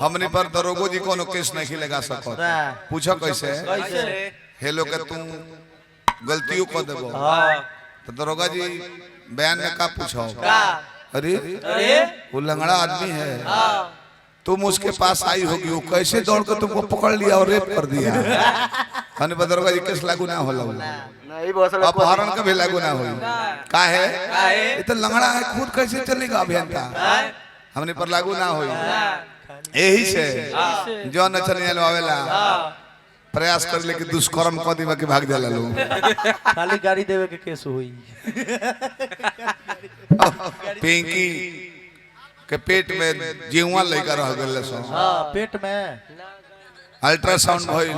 हमने पर दरोगो जी कोनो केस नहीं लगा सको पूछो कैसे हेलो के तू गलतियों को देबो तो दरोगा जी बयान में का पूछो अरे वो लंगड़ा आदमी है तुम उसके पास आई होगी वो कैसे दौड़ कर तुमको पकड़ लिया और रेप कर दिया हमने दरोगा जी केस लागू ना होला अपहरण का भी लागू ना हो का है ये तो लंगड़ा है खुद कैसे चलेगा अभियंता हमने पर लागू ना हो यही से जो न चले आवेला प्रयास कर ले कि दुष्कर्म कर दिवा के भाग जाला लोग खाली गाड़ी देवे के केस हुई पिंकी के पेट में जीवा लेकर रह गए सो हां पेट में अल्ट्रासाउंड भइल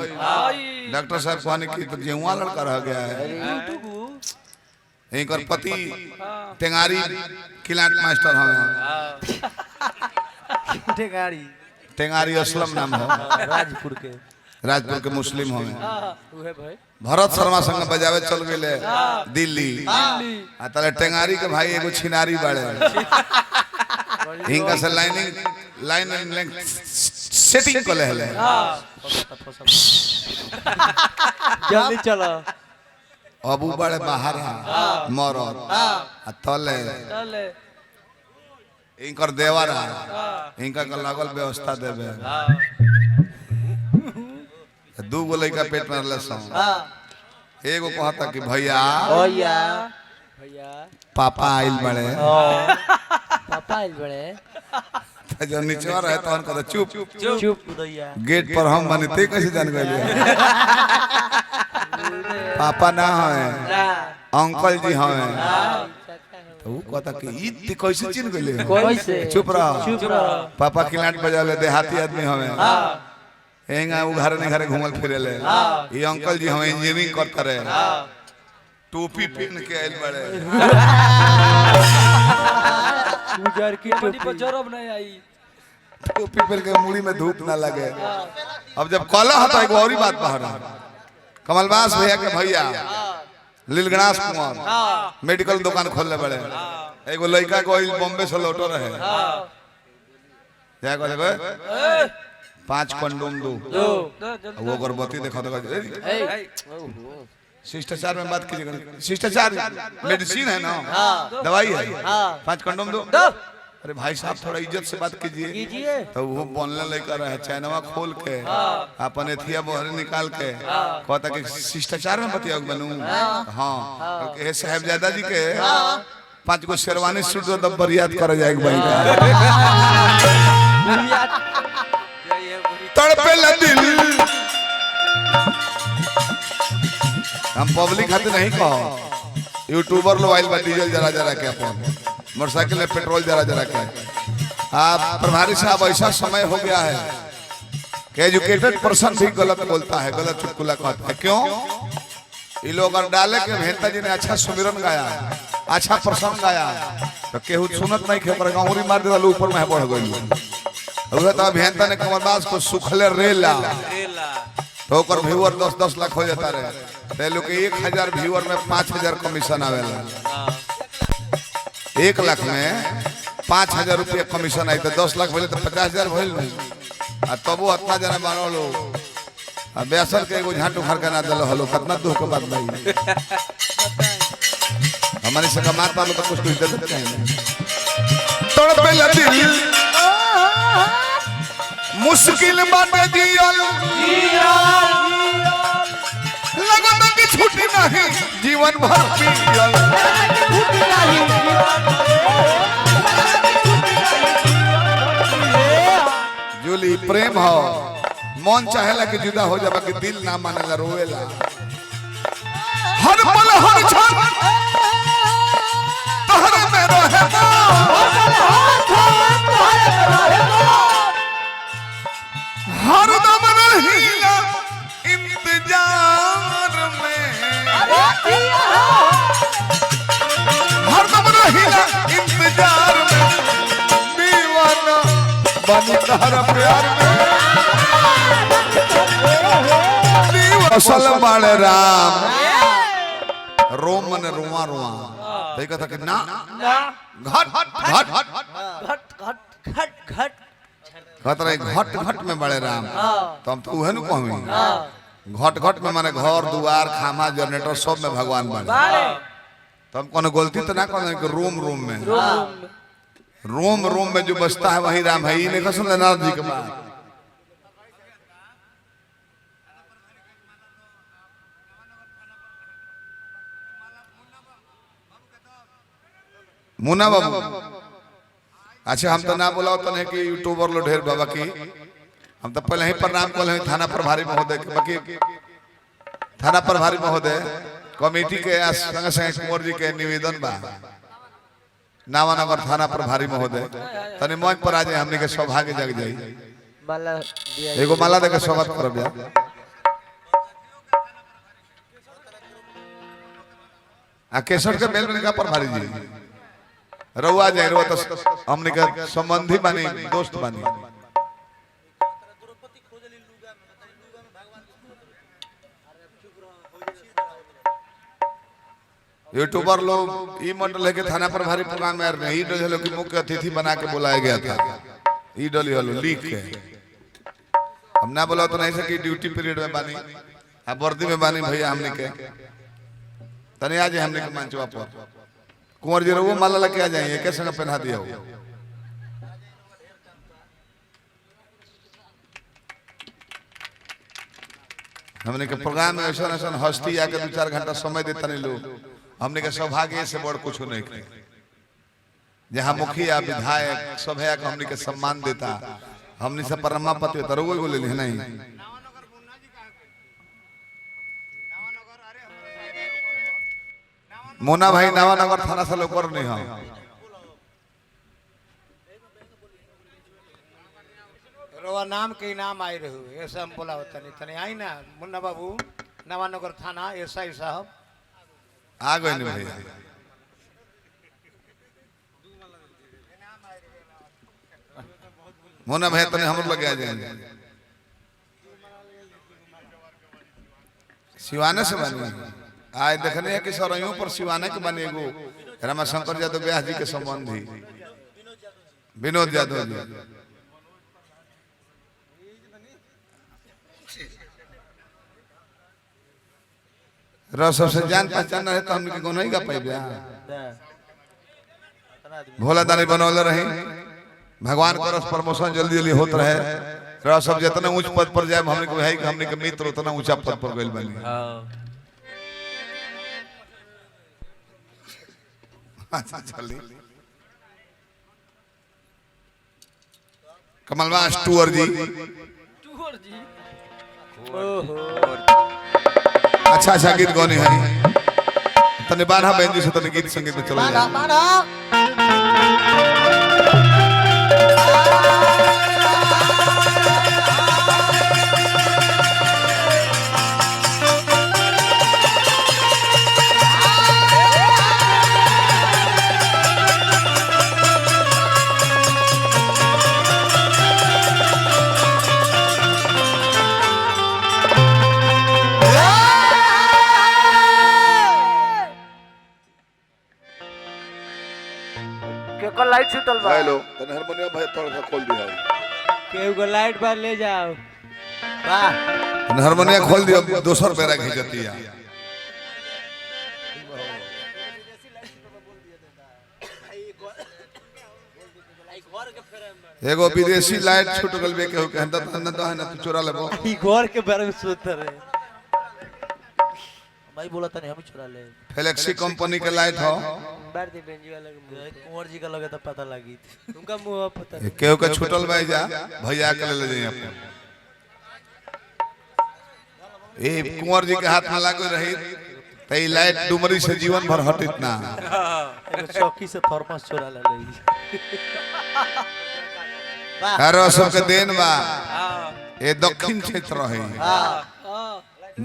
डॉक्टर साहब कहने की तो जीवा लड़का रह गया है एक और पति टेंगारी किलाट मास्टर हमें टेंगारी असलम नाम है राजपुर के मुस्लिम हमें भरत शर्मा संग बजावे चल गए दिल्ली आ तले टेंगारी के भाई एगो छिनारी बाड़े हिंगा से लाइन सेटिंग को ले जल्दी चलो अबू बड़े बाहर मरद आ तले इनकर देवर इनका का लागल व्यवस्था देवे दू गो लड़का पेट में रहले सन एगो कहता कि भैया पापा आइल बड़े जो नीचवा रहे तो कहता चुप गेट पर हम बने ते कैसे जान गए पापा ना है अंकल जी हैं तो वो कहता कि ई कैसे चिन गए कैसे चुप रहो पापा किलाट बजा ले देहाती आदमी हमें एंगा वो घर ने घरे घूमल फिरेले ये अंकल जी हमें इंजीनियरिंग करता रहे टोपी पहन के आइल बड़े गुजर की टोपी पर जरब नहीं आई टोपी पहन के मुड़ी में धूप ना लगे अब जब कॉला होता है एक और ही बात बाहर कमलबास भैया के भैया लीलगणास कुमार मेडिकल दुकान खोलने बड़े एगो लड़का को बॉम्बे से लौटो रहे क्या कहले 5 कंडोम दो वो गर्भवती देखो तो शिष्टाचार में बात कीजिएगा शिष्टाचार मेडिसिन है ना दवाई है 5 कंडोम दो अरे भाई साहब थोड़ा इज्जत से बात कीजिए तो वो बोलने लेकर रहे चैनवा खोल के अपन एथिया बोहरे निकाल के कहता कि शिष्टाचार में बतिया बनू हाँ साहबजादा जी के 5 गो शेरवानी सूट तो बरियात कर जाएगा तड़पेला दिल हम पब्लिक खाते नहीं कहो यूट्यूबर लोग आइल बा डीजल जरा जरा के अपन मोटरसाइकिल में पेट्रोल जरा जरा के आप प्रभारी साहब ऐसा समय हो गया है कि एजुकेटेड पर्सन भी गलत बोलता है गलत चुटकुला कहता है क्यों ये लोग अगर डाले के भेंता जी ने अच्छा सुमिरन गाया अच्छा प्रसंग गाया तो केहू सुनत नहीं खे गाँव मार दे ऊपर में बढ़ गई तो अभियंता ने कमलबास को सुखले रेला तो व्यूअर 10-10 लाख हो जाता रहे ते लोग 1000 व्यूअर में 5000 कमीशन आवेला 1 लाख में 5000 रुपया कमीशन आई तो 10 लाख भले तो 50000 भइल नहीं तब वो इतना जना बनो लो बेसर के एगो झाटू खरका ना दल हलो कितना दुख के बात भाई हमारे से कमात वालों तो कुछ दे देते हैं तड़पे दिल मुश्किल बाटे जियल लगता कि छुट्टी नहीं जीवन भर पियल जूली प्रेम हो मन चाहेला कि जुदा हो जाबा कि दिल ना मानेला रोवेला हर पल हर क्षण तहरे में रहेगा हर दम रहीला इंतजार में हर दम रहीला इंतजार में दीवाना बनी तहरा प्यार में असल बाड़े राम रोम मन रुआ रुआ देखा था कि ना घट घट घट घट घट घट घट कहत रहे घट घट में बड़े राम तो हम तो उहे न कहमी घट घट में माने घर दुआर खामा जनरेटर सब में भगवान बने तो हम कोनो गलती तो ना कर कि रूम रूम में रूम रूम में जो बसता है वही राम है। ये नहीं सुन नारद जी के बात। मुन्ना बाबू अच्छा हम तो ना बोला तो नहीं कि यूट्यूबर लो ढेर बाबा की हम तो पहले ही प्रणाम कर थाना प्रभारी महोदय के बाकी थाना प्रभारी महोदय कमेटी के संग संग कुंवर जी के निवेदन बा नावानगर थाना प्रभारी महोदय तने मंच पर आ जाए हमने के सौभाग्य जग जाई माला दिया एगो माला दे के स्वागत करब या आ केसर के मेल में का प्रभारी जी रउआ जाए रउआ तो हमने के संबंधी बानी दोस्त बानी यूट्यूबर लोग ई मंडल है के थाना प्रभारी प्रोग्राम में नहीं डले लोग की मुख्य अतिथि बना के बुलाया गया था ई डली हलो लीक के हम ना बोला तो नहीं सकी ड्यूटी पीरियड में बानी आ वर्दी में बानी भैया हमने के तने आज हमने के मंचवा पर कुंवर जी रउआ माला लेके आ जाइए कैसे ना पहना दिया हो हमने के प्रोग्राम में ऐसा ऐसा हस्ती आके 2-4 घंटा समय देता नहीं लोग हमने के सौभाग्य से बड़ कुछ नहीं करे जहाँ मुखिया विधायक सब है हमने के सम्मान देता हमने से परमा पति होता रोग बोले नहीं मोना भाई नवानगर थाना से लोग नहीं हो रोवा नाम के नाम आई रहू ऐसा हम बोला होता नहीं तने आई ना मुन्ना बाबू नवानगर थाना एसआई साहब आ गए नहीं भैया मोना भाई तने हम लगे आ जाएंगे सिवाने से बनी आए देखने है कि सरइयों पर सिवाने के बने एगो रामा शंकर यादव व्यास जी के संबंधी विनोद यादव जी रह सबसे जान पहचान रहे तो हमने को नहीं गा पाई भोला दानी बनौले रही भगवान को रस प्रमोशन जल्दी जल्दी होत रहे रह सब जितना ऊंच पद पर जाए हमने को है कि हमने के मित्र उतना ऊंचा पद पर गइल बनी अच्छा चली कमलवास टूर जी अच्छा अच्छा गीत गौनी है तने बारह बहन से तने गीत संगीत में चलो लाइट छूटल बा हेलो तने हारमोनियम भाई थोड़ा सा खोल दिया केहू को लाइट बार ले जाओ वाह तने हारमोनियम खोल दिया 200 रुपया खींचती है एगो विदेशी लाइट छूट गल बे केहू के अंदर अंदर तो है ना तू चोरा लेबो ई घर के बारे में सोच रहे भाई बोला था नहीं हम चुरा ले फ्लेक्सी कंपनी के लाइट हो बार दी बेंजी वाला के मुंह कुंवर जी का लगे तो पता लगी उनका मुंह पता केहू के छूटल भाई जा भैया के ले जाइए अपन ए कुंवर जी के हाथ में लागो रही त ई लाइट डुमरी से जीवन भर हटित ना एगो चौकी से थर्मस चुरा ले अरे सबके देन बा ए दक्षिण क्षेत्र है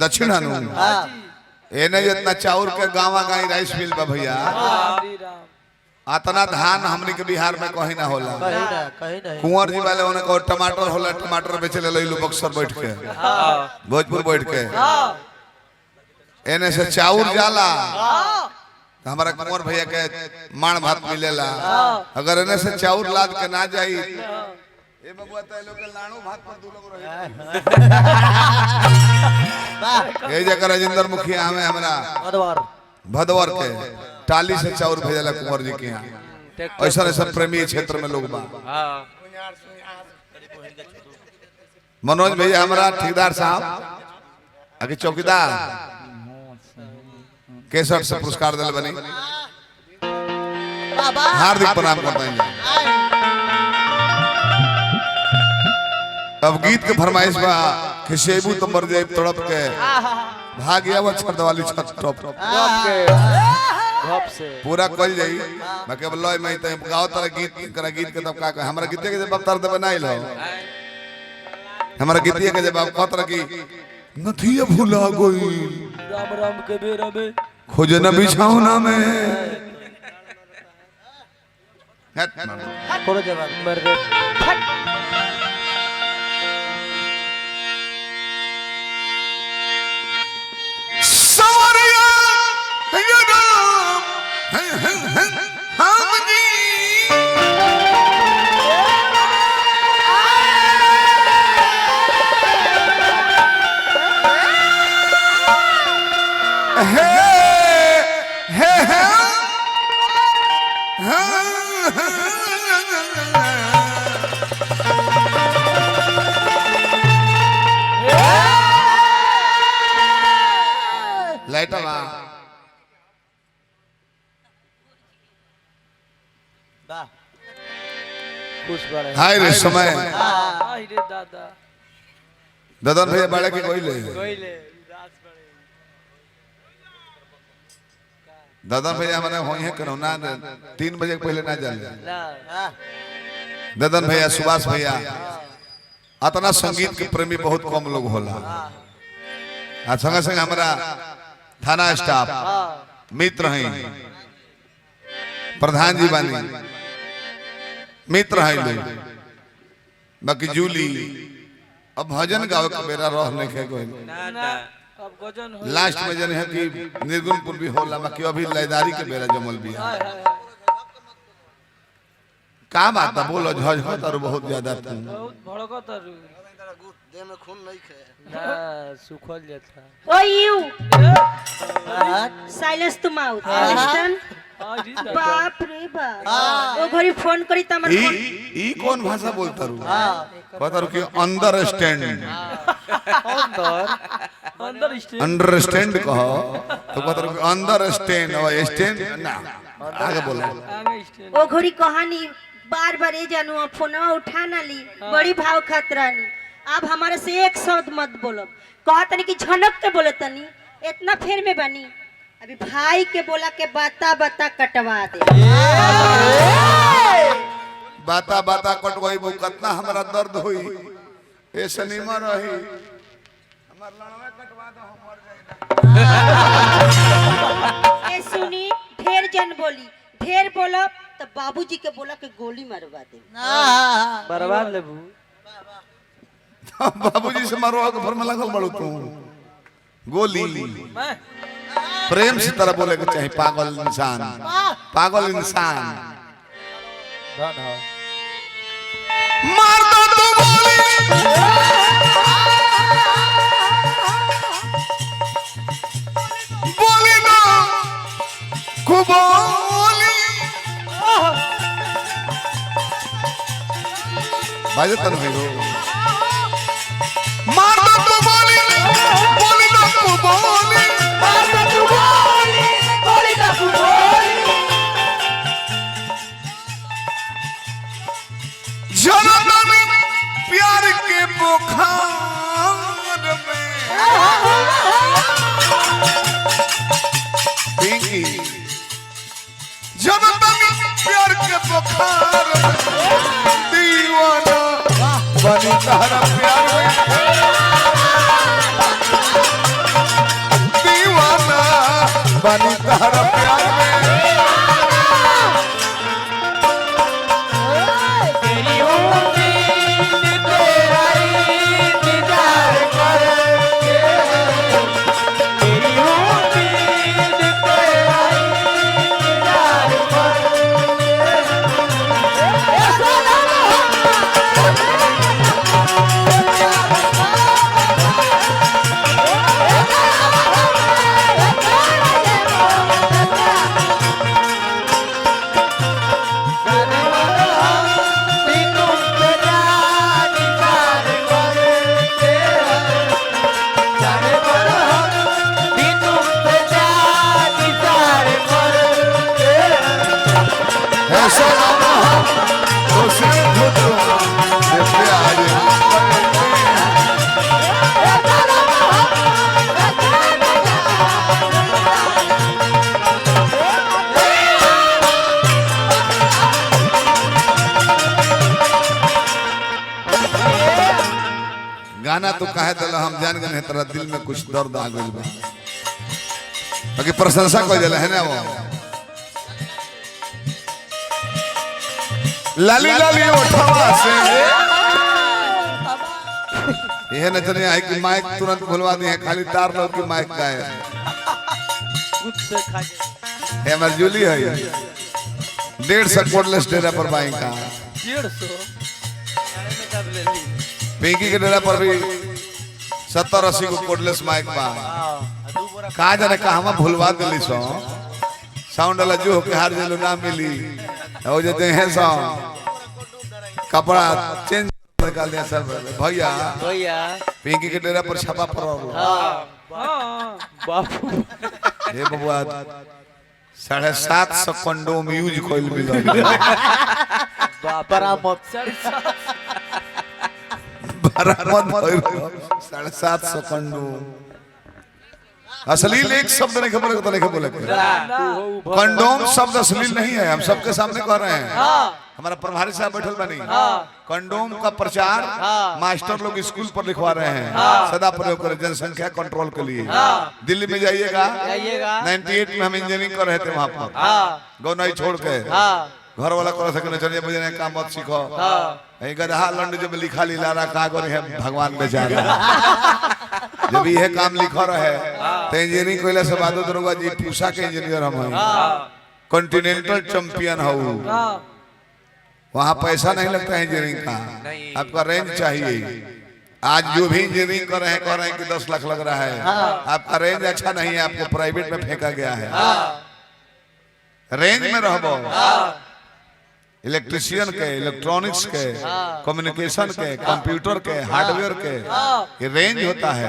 दक्षिण हनु एने जितना चाउर के गावा गाई राइस मिल बा भैया अतना धान हमनी के बिहार में कहीं ना होला कहीं नहीं कुंवर जी वाले उन्हें को टमाटर होला टमाटर बेचे ले लो बक्सर बैठ के भोजपुर बैठ के एने से चाउर जाला हमारा कुंवर भैया के माण भात मिलेला अगर एने से चाउर लाद के ना जाई ए बबुआ त लोग के लाणू भात पर दू लोग रहे ए जकर राजेंद्र मुखिया हमें हमरा भदवर के टाली से चाउर भेजला कुंवर जी के यहाँ ऐसा ऐसा प्रेमी क्षेत्र में लोग बा मनोज भैया हमारा ठेकेदार साहब आगे चौकीदार केसर से पुरस्कार दिल बनी हार्दिक प्रणाम करता हूँ। अब गीत के फरमाइश बा खिसेबू तो मर जाए तड़प के भाग्या वो छत वाली छत टॉप से पूरा कल जाई बाकी अब लय मैं त गाओ तरह गीत करा गीत के तब का हमरा गीत के जवाब तर दे बनाइल हो हमरा गीतिया के जवाब कत तरह की नथिया भुला गई राम राम के बेरा में खोजना बिछावना में करो जवाब मर गए सवरिया ये नाम हम जी हे लाइट बा खुश बड़े हाय रे समय हाय रे दादा ददन भैया बड़ा के कोई ले ददन भैया हमारे हो है करो ना 3 बजे पहले ना चल ददन भैया सुभाष भैया अतना संगीत के प्रेमी बहुत कम लोग होला आ संग संग हमारा थाना स्टाफ मित्र हैं प्रधान जी बानी मित्र हैं लोग बाकी जूली अब भजन गावे के बेरा रह नहीं के कोई अब गजन हो लास्ट में जन है कि निर्गुणपुर भी होला बाकी अभी लयदारी के बेरा जमल भी है का बात है बोलो झझ और बहुत ज्यादा तुम बहुत भड़कत है देह में खून नहीं खे ना सुखल जाता ओ you silence to mouth understand बाप रे बाप ओ घरी फोन करी त हमर फोन ई कौन भाषा बोलता रू कहता रू कि अंडरस्टैंड अंडरस्टैंड कहो तो कहता रू कि अंडरस्टैंड और स्टैंड ना आगे बोलो ओ घरी कहानी बार बार ए जानू फोनवा उठा ना ली बड़ी भाव खतरानी अब हमारे से एक शब्द मत बोलो कहा तनी कि झनक के बोले तनी इतना फेर में बनी अभी भाई के बोला के बाता बाता कटवा दे बाता बाता कटवाई वो कितना हमारा दर्द हुई ऐसे नहीं मर रही हमार लड़वा कटवा दो हम मर जाए ए सुनी ढेर जन बोली ढेर बोलो तो बाबूजी के बोला के गोली मरवा दे बर्बाद लेबू बाबूजी से मारो आगे भर में लगल बड़ो तू गोली प्रेम से तरह बोले के चाहे पागल इंसान धन हो मार दो तू गोली बोली ना खूब बोली बाजे तन भाई मार दो तू गोली बोली ना खूब बोली जनम प्यार के बुखार में पिंकी जनम प्यार के बुखार में दीवाना बनी तारा प्यार में दीवाना बनी तारा प्यार में गाना तो कहे दिल हम जान गए तेरा दिल में कुछ दर्द आ गइल बा बाकी प्रशंसा कोई दिल है ना वो लाली लाली उठावा से यह न चले आई कि माइक तुरंत खुलवा दिए खाली तार लो कि माइक का है कुछ से खा के ये हमारी जूली है 150 कोडलेस डेरा पर बाई का 150 में कब ले ली पिंकी के डेरा पर भी 70-80 को कोडलेस माइक बा दू बोरा कहा जाने कहा भूलवा दिली सो साउंड वाला जो के हार जेलो ना मिली हो जाते हैं सो कपड़ा चेंज निकाल दिया सब भैया भैया पिंकी के डेरा पर छापा पड़ा बापू हे बबुआ 750 कंडोम यूज कोइल मिलो बरामद 750 कंडोम अश्लील एक शब्द नहीं खबर तो नहीं बोले कंडोम शब्द अश्लील नहीं है हम सबके सामने कह रहे हैं हमारा प्रभारी साहब बैठल बनी कंडोम का प्रचार मास्टर लोग स्कूल पर लिखवा रहे हैं सदा प्रयोग करें जनसंख्या कंट्रोल के लिए दिल्ली में जाइएगा 98 में हम इंजीनियरिंग कर रहे थे वहां पर गौ नहीं छोड़ के घर वाला कर सके चलिए मुझे काम मत सीखो गधा लंड जब लिखा लीला रखा है भगवान बेचारा जब यह काम लिखा रहे तो इंजीनियरिंग कोयला से बाद दरोगा जी पूछा के इंजीनियर हम कॉन्टिनेंटल चैंपियन हो वहाँ पैसा नहीं लगता है इंजीनियरिंग का आपका रेंज चाहिए आज जो भी इंजीनियरिंग कर रहे हैं कि 10 लाख लग रहा है आपका रेंज अच्छा नहीं है आपको प्राइवेट में फेंका गया है रेंज में रहो इलेक्ट्रिशियन के इलेक्ट्रॉनिक्स के कम्युनिकेशन के कंप्यूटर के हार्डवेयर के ये रेंज होता है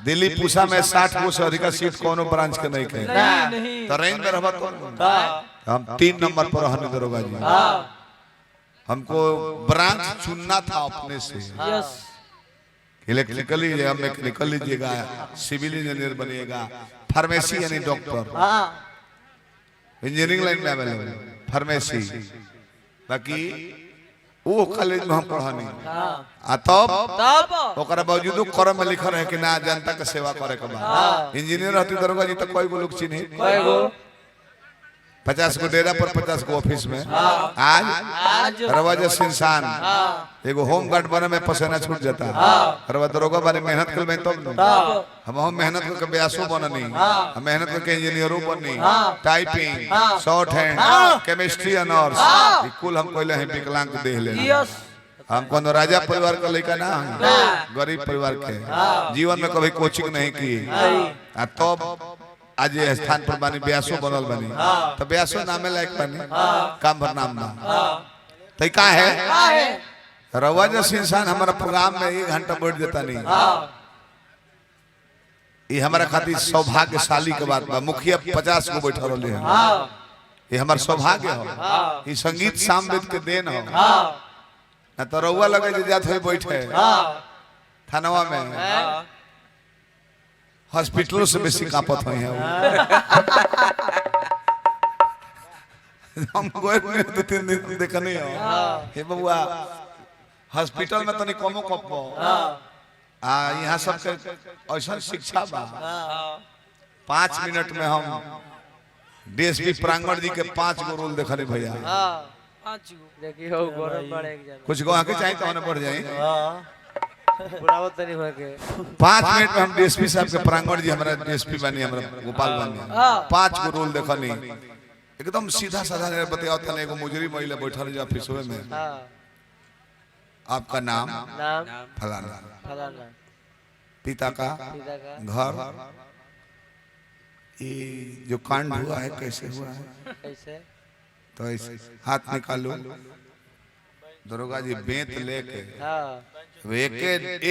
दिल्ली पूसा में 60 को से अधिक सीट कोनो ब्रांच के नहीं के तो रेंज में रहो तो हम 3 नंबर पर रहने दरोगा जी हमको ब्रांच चुनना था अपने से यस इलेक्ट्रिकली या मैकेनिकल लीजिएगा सिविल इंजीनियर बनिएगा फार्मेसी यानी डॉक्टर इंजीनियरिंग लाइन में अवेलेबल फार्मेसी बाकी वो कॉलेज में हम पढ़ानी तब ओकरा बावजूद करम में लिखल है कि ना जनता के सेवा करे के बाद इंजीनियर रहती दरोगा जी तो कोई को लोग चिन्हे 50 को डेरा पर 50 को ऑफिस में आज रवाजा इंसान एगो होम गार्ड बने में पसीना छूट जाता रवा दरोगा बारे मेहनत कर में तब हम मेहनत करके ब्यासो बननी हम मेहनत करके इंजीनियरों बननी typing short hand chemistry honours कुल हम पहले हैं विकलांग देख ले हम कोनो राजा परिवार का लड़का ना गरीब परिवार के जीवन में कभी कोचिंग नहीं की तब आज ये स्थान पर बानी ब्यासो बनल बनी तो ब्यासो नामे लायक बनी काम भर नाम ना तो का है रवा जैसे इंसान हमारा प्रोग्राम में 1 घंटा बैठ देता नहीं ये हमारा खातिर सौभाग्यशाली के बात बा मुखिया 50 को बैठा रहे हैं ये हमारा सौभाग्य हो ये संगीत सामवेद के देन हो ना तो रउआ लगे जात हुए बैठे थानवा में हॉस्पिटलों से बेसी कापत हुई है हम गोए में 2-3 दिन देखने हो हे बबुआ हॉस्पिटल में तनी कमो कपो यहाँ सब के ऐसा शिक्षा बा 5 मिनट में हम डीएसपी प्रांगण जी के 5 गो रोल देखने भैया 5 गो देखिए हो गरम पड़े एक जन कुछ गो आके चाहिए तो बढ़ जाए बुढ़ावत तनी हो के 5 मिनट में हम डीएसपी साहब के प्रांगण जी हमारा डीएसपी बनी हमारा गोपाल बनी 5 गो रोल देखनी एकदम सीधा साधा ने बताओ तने एगो मुजरी महिला बैठल जे ऑफिस में आपका नाम फलाना फलाना पिता का घर ये जो कांड हुआ है कैसे हुआ है कैसे तो ऐसे हाथ निकालो दरोगा जी बेंत लेके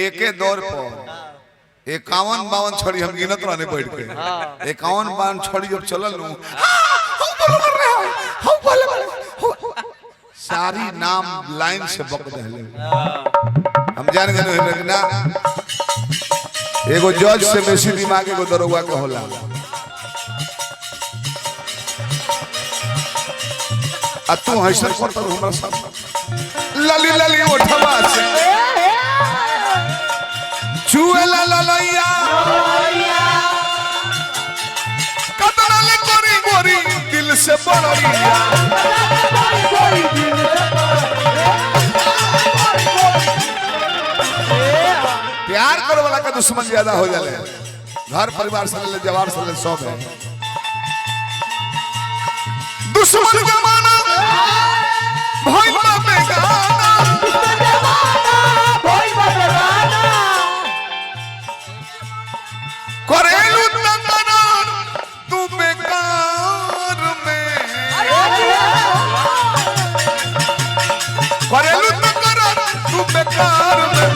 एक दौर पर 51-52 छड़ी हम गिनत रहने बैठ के 51-52 छड़ी जब चलल नु सारी नाम लाइन से बक दहले हम जान गए ना एगो जज से बेसी दिमाग एगो दरोगा के होला आ तू हंसर करत हमरा सब लली लली उठवा से दिल से बड़ैया प्यार करे वाला का दुश्मन ज्यादा हो जाले घर परिवार से ले जवार से ले सब है दुश्मन जमाना भइल बा बेगाना करेलू तंगना तू बेकार में करेलू तंगना तू बेकार में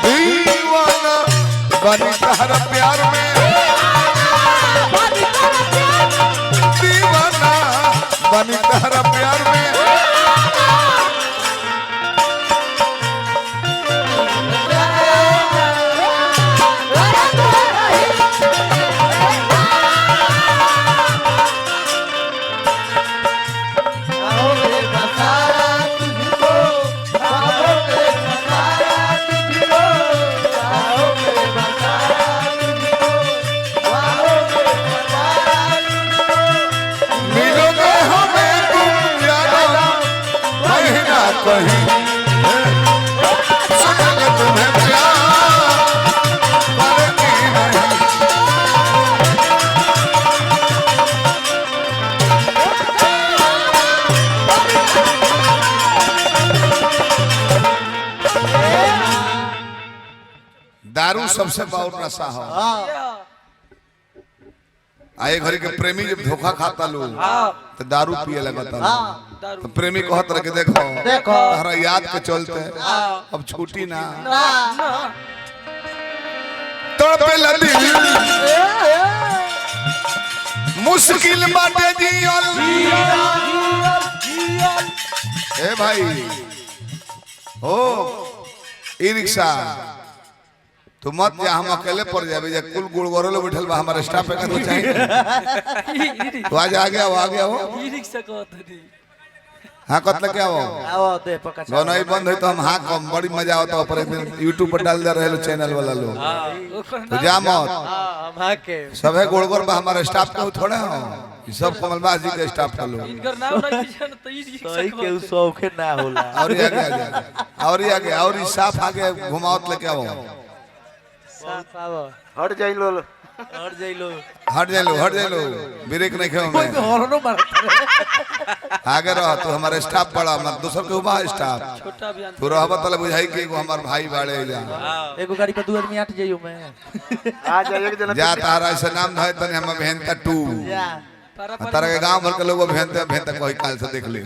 दीवाना बनी तहरा प्यार में दीवाना बनी तहरा प्यार में मिलोगे हमें तुम यारा कहीं ना कहीं सुनेंगे तुम्हें प्यार करेंगे नहीं दारू सबसे बहुत नशा हो आए घरी के प्रेमी जब धोखा खाता लोग तो दारू पिए लगता तो प्रेमी कहत रह के देखो तारा याद के चलते अब छूटी ना तड़पेला दिल मुश्किल बाटे जियल ए भाई ओ ई रिक्शा तू मत जा हम अकेले पड़ जाबे जे कुल गुड़गोरे लो बैठल बा हमारे स्टाफ पे का तो चाहिए तो आज आ गया हो ई रिक्शा कहत नहीं हां कतले क्या हो आओ दे पका गनई बंद होई तो हम हां कम बड़ी मजा आवत पर एक दिन YouTube पर डाल दे रहे लो चैनल वाला लोग तो जा मत हम हाके सबे गुड़गोर बा हमारे स्टाफ के थोड़े हो ई सब कमलबाज जी के स्टाफ का लोग इनकर नाम नहीं जान तो ई रिक्शा सही के शौक ना होला और ये आगे और ई साफ आगे घुमावत लेके आओ साफ आवा हट जाई लो और जइलो हट जाइलो ब्रेक नहीं खेओ मैं हॉर्नो मारत आगे रह तू हमारे स्टाफ बड़ा मत दूसर के उबा स्टाफ छोटा अभियान तू रहबा तले बुझाई के एगो हमार भाई बाड़े जा एगो गाड़ी पे दो आदमी आठ जाइयो मैं आ जा एक जना जा तारा ऐसे नाम धय तने हम भेंता टू तारा के गांव भर के लोग भेंता कोई काल से देख ले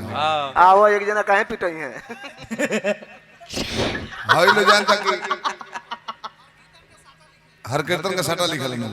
आओ एक जना काहे पिटई है हई लो जानता कि हर कीर्तन का सटा लिखल है